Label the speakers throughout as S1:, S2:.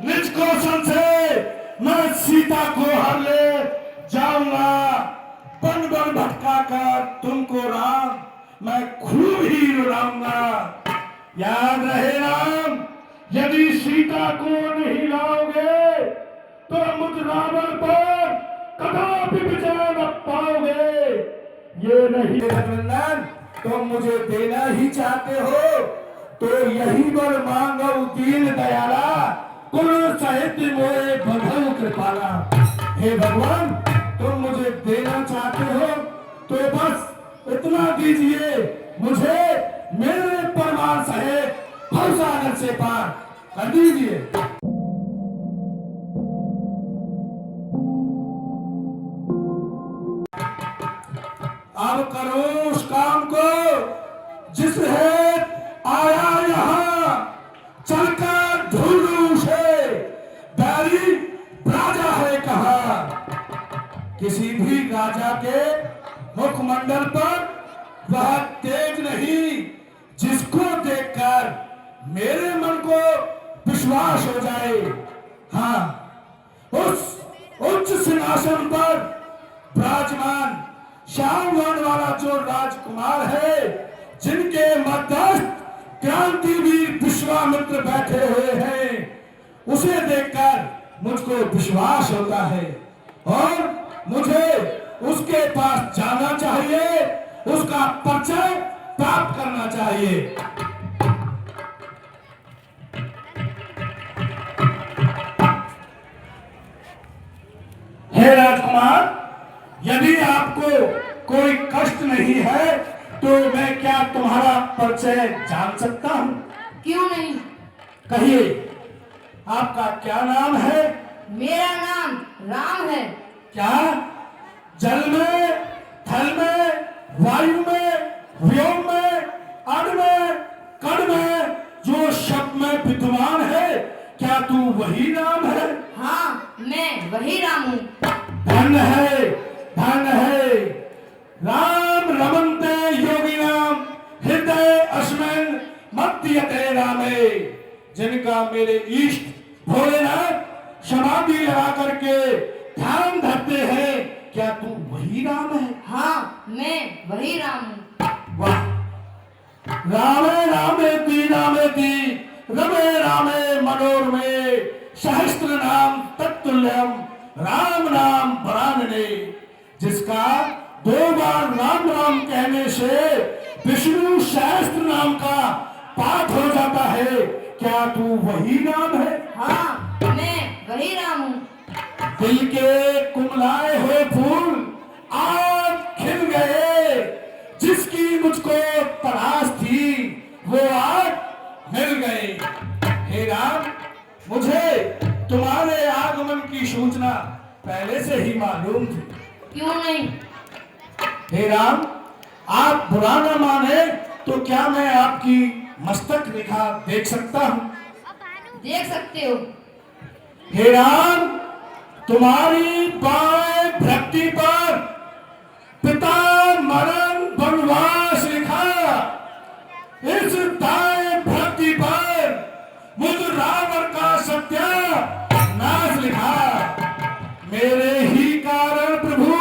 S1: निज कौशल से मैं सीता को हर ले जाऊंगा। बन बन भटका कर तुमको राम मैं खूब ही रुलाऊंगा। याद रहे राम, यदि सीता को नहीं लाओगे तो मुझ रावण पर कदापि विजय न पाओगे। ये नहीं रघुनंदन, तुम मुझे देना ही चाहते हो तो यही वर मांगो दीन दयाला, कुल सहित मोए बंधु कृपाला। हे भगवान, तुम मुझे देना चाहते हो तो बस इतना दीजिए मुझे, मेरे परिवार सहित भवसागर से पार कर दीजिए। अब करो उस काम को जिस हेतु आया यहाँ, चलकर ढूंढू उसे, बैरी राजा है कहा। किसी भी राजा के मुखमंडल पर वह तेज नहीं जिसको देखकर मेरे मन को विश्वास हो जाए। हाँ, उस उच्च सिंहासन पर विराजमान श्याम वर्ण वाला जो राजकुमार है, जिनके मध्यस्थ क्रांतिवीर विश्वामित्र बैठे हुए हैं, उसे देखकर मुझको विश्वास होता है और मुझे उसके पास जाना चाहिए, उसका परिचय प्राप्त करना चाहिए। हे राजकुमार, यदि आपको कोई कष्ट नहीं है तो मैं क्या तुम्हारा परिचय जान सकता हूँ?
S2: क्यों नहीं?
S1: कहिए, आपका क्या नाम है?
S2: मेरा नाम राम है।
S1: क्या जल में, थल में, वायु में, व्योम में, अण में, कण में जो शब्द में विद्यमान है, क्या तू वही राम है?
S2: हाँ, मैं वही राम हूँ।
S1: धन्य है, धन्य है। राम रमन्ते योगिनाम हृदय अस्मिन् मध्यते रामे। जिनका मेरे इष्ट भोलेनाथ समाधि लगा करके ध्यान धरते हैं, क्या तू वही राम है?
S2: हाँ, मैं वही राम हूँ।
S1: वाह! रामे रामेति रामेति रमे रामे मनोरमे, सहस्त्र नाम तत्तुल्यम राम नाम वरानने। जिसका 2 बार राम राम कहने से विष्णु सहस्त्र नाम का पाठ हो जाता है, क्या तू वही राम है?
S2: हाँ, मैं वही राम हूँ।
S1: दिल के कुमलाए हुए फूल आज खिल गए, जिसकी मुझको तलाश थी वो आज मिल गए। हे राम, मुझे तुम्हारे आगमन की सूचना पहले से ही मालूम थी।
S2: क्यों नहीं?
S1: हे राम, आप बुरा न माने तो क्या मैं आपकी मस्तक रेखा देख सकता हूँ?
S2: देख सकते हो।
S1: हे राम, तुम्हारी बाएं भक्ति पर पिता मरण वनवास लिखा, इस दाएं भक्ति पर मुझ रावण का सत्यानाश लिखा। मेरे ही कारण प्रभु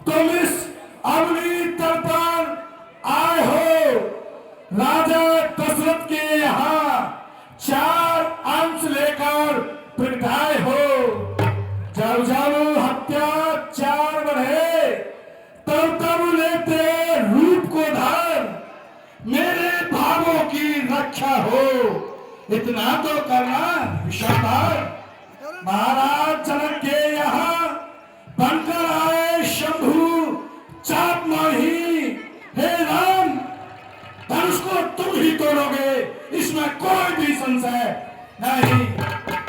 S1: तुम इस अवनी तल पर आए हो। राजा दशरथ के यहाँ 4 अंश लेकर प्रगटाए हो। जब जब अत्याचार बढ़े तब तब लेते रूप को धार, मेरे भावों की रक्षा हो, इतना तो करना विश्वास। महाराज जनक के यहाँ बनकर आए शंभु चाप माही। हे राम, धनुष को तुम ही तोड़ोगे, इसमें कोई भी संशय नहीं।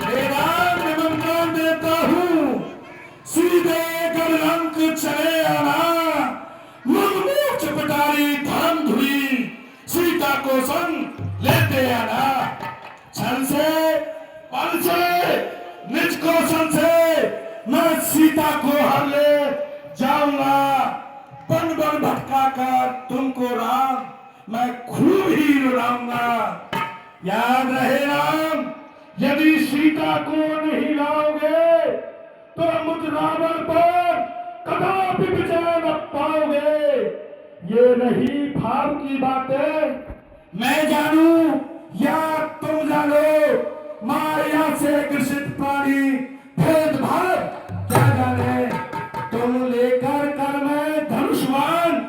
S1: हे राम, निमंत्रण देता हूँ, सीधे गलंक चले आना। मुख चपटारी धर्म धुरी सीता को संग लेते आना। छल से बल से निज कौशल से मैं सीता को हर ले जाऊंगा। बन बन भटका कर तुमको राम मैं खूब ही रुलाऊंगा। याद रहे राम, यदि सीता को नहीं लाओगे तो मुझ रावण पर कदापि विजय न पाओगे। ये रही भाव की बातें, मैं जानू या तुम जानो। माया से ग्रसित प्राणी भेदभाव क्या जाने। तुम लेकर कर मैं धनुष्मान,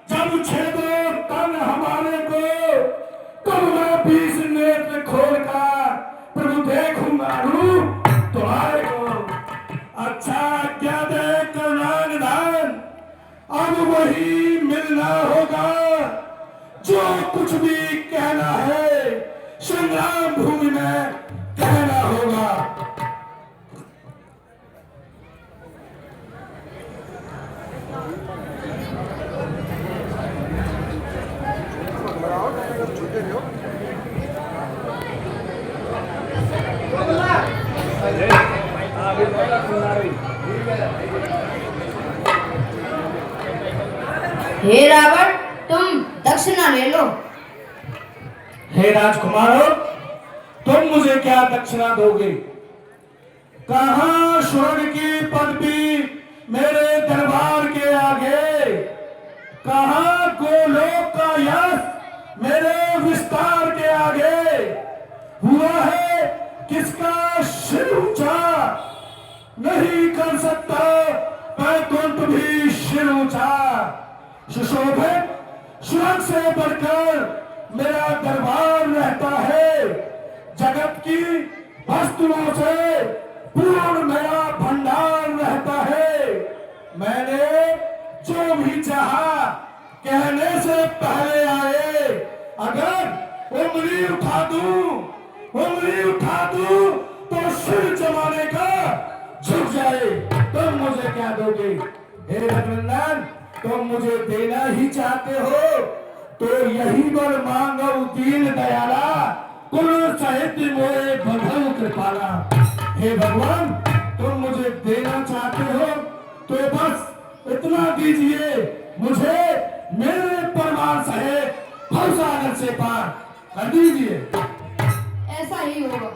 S1: जब छेदो तन हमारे को, तब मैं 20 नेत्र खोलकर प्रभु देखूंगा रूप तुम्हारे को। अच्छा क्या दे करुणानिधान, अब वही मिलना होगा जो कुछ भी कहना है संग्राम भूमि में कहना होगा।
S2: हे रावण, तुम दक्षिणा ले लो।
S1: हे राजकुमारों, तुम मुझे क्या दक्षिणा दोगे? कहां स्वर्ग की पदवी मेरे दरबार के आगे, कहां गोलोक का यश मेरे विस्तार के आगे। हुआ है किसका सिर ऊंचा, नहीं कर सकता बैकुंठ भी सिर ऊंचा। सुशोभित स्वर्ग से बढ़कर मेरा दरबार रहता है, जगत की वस्तुओं से पूर्ण मेरा भंडार रहता है। मैंने जो भी चाहा कहने से पहले आए, अगर उंगली उठा दूं तो सिर जमाने का झुक जाए। तुम मुझे क्या दोगे? हे रघुनंदन, तुम मुझे देना ही चाहते हो तो यही वर मांगो दीन दयाला, कुल सहित मोए बंधु कृपाला। हे भगवान, तुम मुझे देना चाहते हो तो बस इतना दीजिए मुझे, मेरे परिवार सहित भवसागर से पार कर दीजिए।
S2: ऐसा ही होगा।